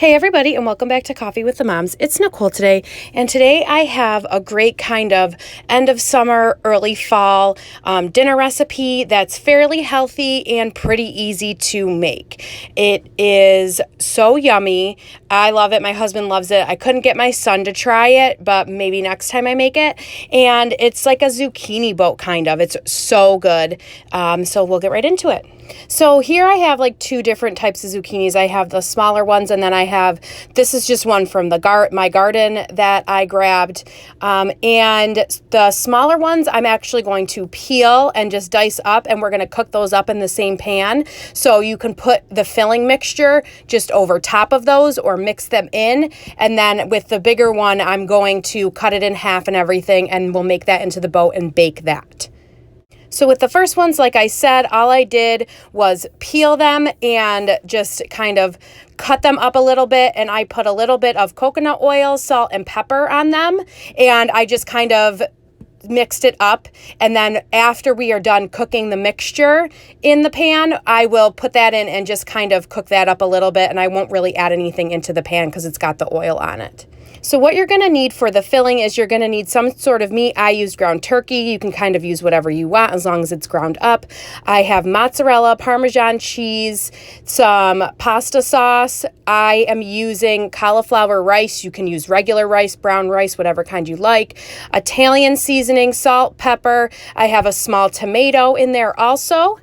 Hey everybody, and welcome back to Coffee with the Moms. It's Nicole today, and today I have a great kind of end of summer, early fall dinner recipe that's fairly healthy and pretty easy to make. It is so yummy. I love it. My husband loves it. I couldn't get my son to try it, but maybe next time I make it. And it's like a zucchini boat kind of. It's so good. So we'll get right into it. So here I have like two different types of zucchinis. I have the smaller ones, and then I have, this is just one from my garden that I grabbed. And the smaller ones I'm actually going to peel and just dice up, and we're going to cook those up in the same pan. So you can put the filling mixture just over top of those or mix them in. And then with the bigger one, I'm going to cut it in half and everything, and we'll make that into the boat and bake that. So with the first ones, like I said, all I did was peel them and just kind of cut them up a little bit. And I put a little bit of coconut oil, salt, and pepper on them. And I just kind of mixed it up. And then after we are done cooking the mixture in the pan, I will put that in and just kind of cook that up a little bit. And I won't really add anything into the pan because it's got the oil on it. So what you're going to need for the filling is you're going to need some sort of meat. I used ground turkey. You can kind of use whatever you want as long as it's ground up. I have mozzarella, Parmesan cheese, some pasta sauce. I am using cauliflower rice. You can use regular rice, brown rice, whatever kind you like. Italian seasoning, salt, pepper. I have a small tomato in there also.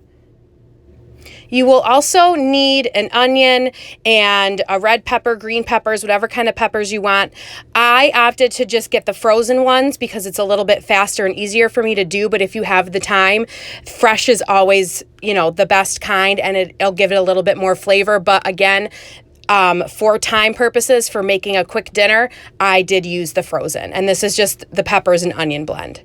You will also need an onion and a red pepper, green peppers, whatever kind of peppers you want. I opted to just get the frozen ones because it's a little bit faster and easier for me to do. But if you have the time, fresh is always, the best kind, and it'll give it a little bit more flavor. But again, for time purposes, for making a quick dinner, I did use the frozen. And this is just the peppers and onion blend.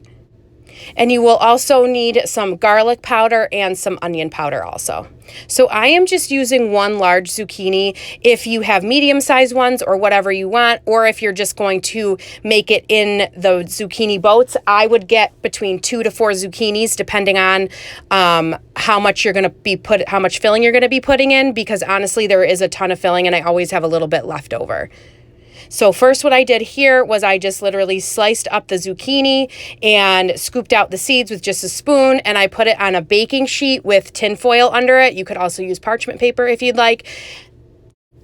And you will also need some garlic powder and some onion powder also. So I am just using one large zucchini. If you have medium-sized ones or whatever you want, or if you're just going to make it in the zucchini boats, I would get between 2 to 4 zucchinis depending on how much filling you're going to be putting in, because honestly there is a ton of filling and I always have a little bit left over. So first what I did here was I just literally sliced up the zucchini and scooped out the seeds with just a spoon, and I put it on a baking sheet with tin foil under it. You could also use parchment paper if you'd like.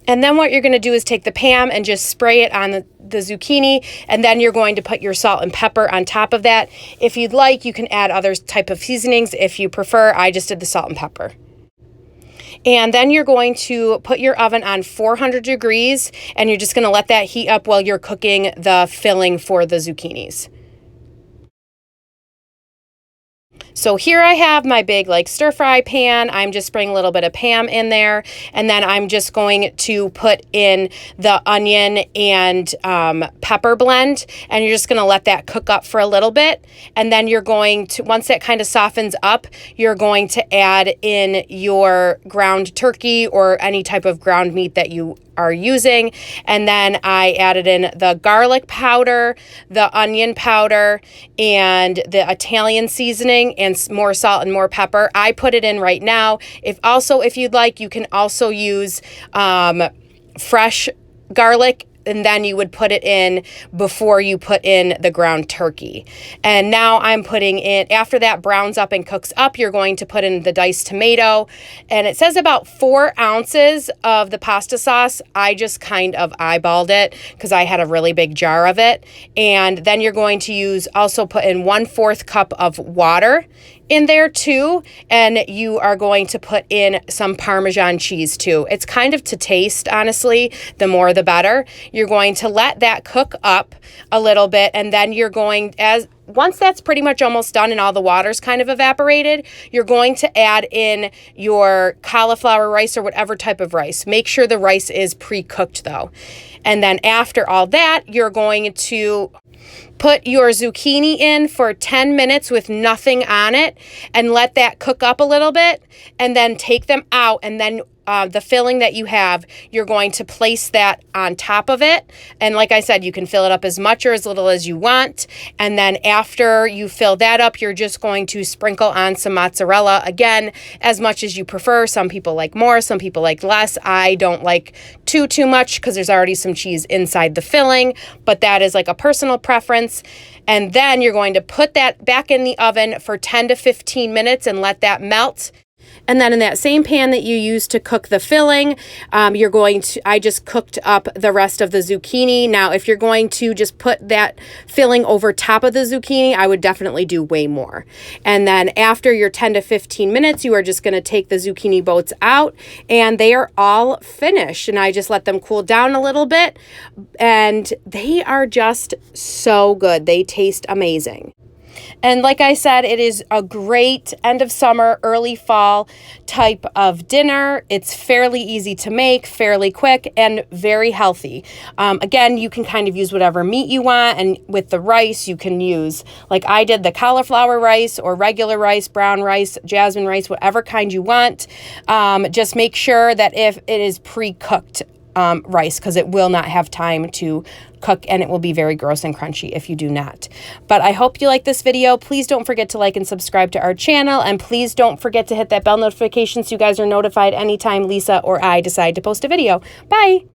And then what you're going to do is take the pan and just spray it on the zucchini, and then you're going to put your salt and pepper on top of that. If you'd like, you can add other type of seasonings if you prefer. I just did the salt and pepper. And then you're going to put your oven on 400 degrees, and you're just going to let that heat up while you're cooking the filling for the zucchinis. So here I have my big stir fry pan. I'm just spraying a little bit of Pam in there, and then I'm just going to put in the onion and pepper blend, and you're just going to let that cook up for a little bit. And then you're going to, once that kind of softens up, you're going to add in your ground turkey or any type of ground meat that you are using. And then I added in the garlic powder, the onion powder, and the Italian seasoning, and more salt and more pepper. I put it in right now. If you'd like, you can also use fresh garlic, and then you would put it in before you put in the ground turkey. And now I'm putting in, after that browns up and cooks up, you're going to put in the diced tomato. And it says about 4 ounces of the pasta sauce. I just kind of eyeballed it because I had a really big jar of it. And then you're going to also put in 1/4 cup of water in there too, and you are going to put in some Parmesan cheese too. It's kind of to taste, honestly. The more the better. You're going to let that cook up a little bit, and then you're going, once that's pretty much almost done and all the water's kind of evaporated, you're going to add in your cauliflower rice or whatever type of rice. Make sure the rice is pre-cooked though. And then after all that, you're going to Put your zucchini in for 10 minutes with nothing on it and let that cook up a little bit, and then take them out, and then the filling that you have, you're going to place that on top of it. And like I said, you can fill it up as much or as little as you want. And then after you fill that up, you're just going to sprinkle on some mozzarella, again, as much as you prefer. Some people like more, some people like less. I don't like too much because there's already some cheese inside the filling, but that is like a personal preference. And then you're going to put that back in the oven for 10 to 15 minutes and let that melt. And then in that same pan that you used to cook the filling, I just cooked up the rest of the zucchini. Now, if you're going to just put that filling over top of the zucchini, I would definitely do way more. And then after your 10 to 15 minutes, you are just going to take the zucchini boats out, and they are all finished. And I just let them cool down a little bit, and they are just so good. They taste amazing. And like I said, it is a great end of summer, early fall type of dinner. It's fairly easy to make, fairly quick, and very healthy. Again, you can kind of use whatever meat you want. And with the rice, you can use, like I did, the cauliflower rice or regular rice, brown rice, jasmine rice, whatever kind you want. Just make sure that if it is pre-cooked rice, because it will not have time to cook, and it will be very gross and crunchy if you do not. But I hope you like this video. Please don't forget to like and subscribe to our channel, and please don't forget to hit that bell notification so you guys are notified anytime Lisa or I decide to post a video. Bye!